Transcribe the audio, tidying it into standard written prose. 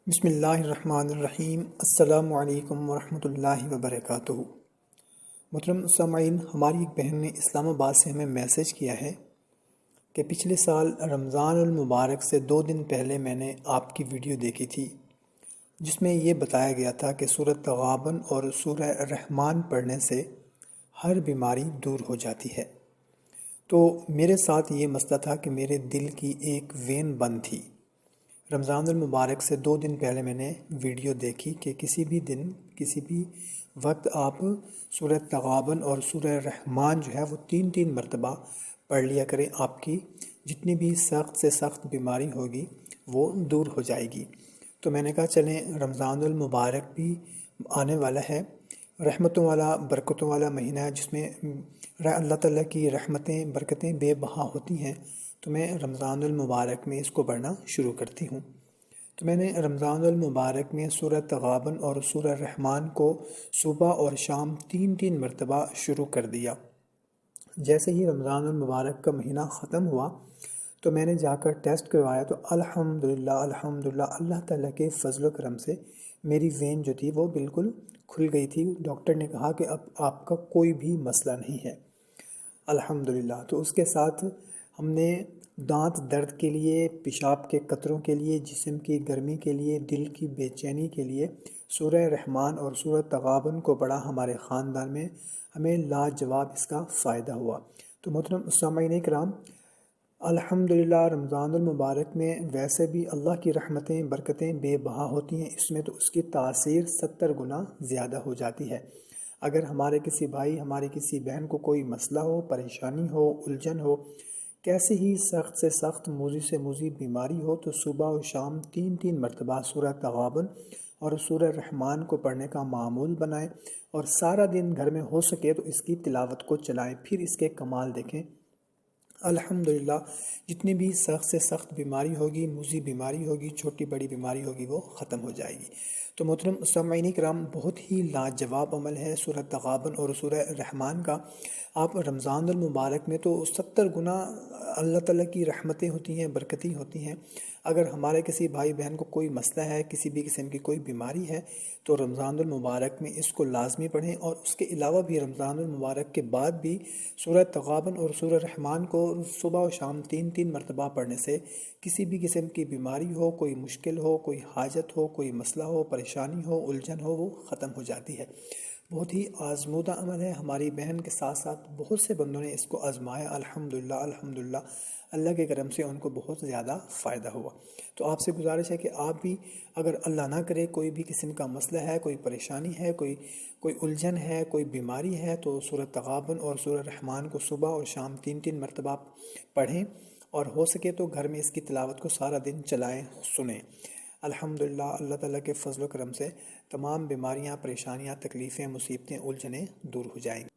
بسم اللہ الرحمن الرحیم۔ السلام علیکم ورحمۃ اللہ وبرکاتہ۔ محترم سامعین، ہماری ایک بہن نے اسلام آباد سے ہمیں میسج کیا ہے کہ پچھلے سال رمضان المبارک سے 2 دن پہلے میں نے آپ کی ویڈیو دیکھی تھی جس میں یہ بتایا گیا تھا کہ سورۃ تغابن اور سورہ رحمان پڑھنے سے ہر بیماری دور ہو جاتی ہے۔ تو میرے ساتھ یہ مسئلہ تھا کہ میرے دل کی ایک وین بند تھی۔ رمضان المبارک سے 2 دن پہلے میں نے ویڈیو دیکھی کہ کسی بھی دن کسی بھی وقت آپ سورہ تغابن اور سورہ رحمان جو ہے وہ 3 مرتبہ پڑھ لیا کریں، آپ کی جتنی بھی سخت سے سخت بیماری ہوگی وہ دور ہو جائے گی۔ تو میں نے کہا چلیں، رمضان المبارک بھی آنے والا ہے، رحمتوں والا برکتوں والا مہینہ ہے جس میں اللہ تعالیٰ کی رحمتیں برکتیں بے بہا ہوتی ہیں، تو میں رمضان المبارک میں اس کو پڑھنا شروع کرتی ہوں۔ تو میں نے رمضان المبارک میں سورہ تغابن اور سورہ رحمان کو صبح اور شام 3 مرتبہ شروع کر دیا۔ جیسے ہی رمضان المبارک کا مہینہ ختم ہوا تو میں نے جا کر ٹیسٹ کروایا، تو الحمدللہ اللہ تعالیٰ کے فضل و کرم سے میری وین جو تھی وہ بالکل کھل گئی تھی۔ ڈاکٹر نے کہا کہ اب آپ کا کوئی بھی مسئلہ نہیں ہے، الحمدللہ۔ تو اس کے ساتھ ہم نے دانت درد کے لیے، پیشاب کے قطروں کے لیے، جسم کی گرمی کے لیے، دل کی بے چینی کے لیے سورہ رحمان اور سورہ تغابن کو پڑھا۔ ہمارے خاندان میں ہمیں لاجواب اس کا فائدہ ہوا۔ تو محترم سامعین کرام، الحمدللہ رمضان المبارک میں ویسے بھی اللہ کی رحمتیں برکتیں بے بہا ہوتی ہیں، اس میں تو اس کی تاثیر 70 گنا زیادہ ہو جاتی ہے۔ اگر ہمارے کسی بھائی، ہماری کسی بہن کو کوئی مسئلہ ہو، پریشانی ہو، الجھن ہو، کیسے ہی سخت سے سخت موذی سے موذی بیماری ہو، تو صبح و شام 3 مرتبہ سورہ تغابن اور سورہ رحمان کو پڑھنے کا معمول بنائیں، اور سارا دن گھر میں ہو سکے تو اس کی تلاوت کو چلائیں، پھر اس کے کمال دیکھیں۔ الحمدللہ جتنی بھی سخت سے سخت بیماری ہوگی، موذی بیماری ہوگی، چھوٹی بڑی بیماری ہوگی، وہ ختم ہو جائے گی۔ تو محترم سامعین کرام، بہت ہی لاجواب عمل ہے سورہ تغابن اور سورہ رحمان کا۔ آپ رمضان المبارک میں تو 70 گنا اللہ تعالیٰ کی رحمتیں ہوتی ہیں، برکتیں ہوتی ہیں۔ اگر ہمارے کسی بھائی بہن کو کوئی مسئلہ ہے، کسی بھی قسم کی کوئی بیماری ہے، تو رمضان المبارک میں اس کو لازمی پڑھیں، اور اس کے علاوہ بھی رمضان المبارک کے بعد بھی سورہ تغابن اور سورہ رحمان کو صبح و شام 3 مرتبہ پڑھنے سے کسی بھی قسم کی بیماری ہو، کوئی مشکل ہو، کوئی حاجت ہو، کوئی مسئلہ ہو، پریشانی ہو، الجھن ہو، وہ ختم ہو جاتی ہے۔ بہت ہی آزمودہ عمل ہے۔ ہماری بہن کے ساتھ ساتھ بہت سے بندوں نے اس کو آزمایا، الحمدللہ اللہ کے کرم سے ان کو بہت زیادہ فائدہ ہوا۔ تو آپ سے گزارش ہے کہ آپ بھی اگر اللہ نہ کرے کوئی بھی قسم کا مسئلہ ہے، کوئی پریشانی ہے، کوئی الجھن ہے، کوئی بیماری ہے، تو سورہ تغابن اور سورہ رحمان کو صبح اور شام 3 مرتبہ پڑھیں، اور ہو سکے تو گھر میں اس کی تلاوت کو سارا دن چلائیں، سنیں۔ الحمدللہ اللہ تعالیٰ کے فضل و کرم سے تمام بیماریاں، پریشانیاں، تکلیفیں، مصیبتیں، الجھنیں دور ہو جائیں گی۔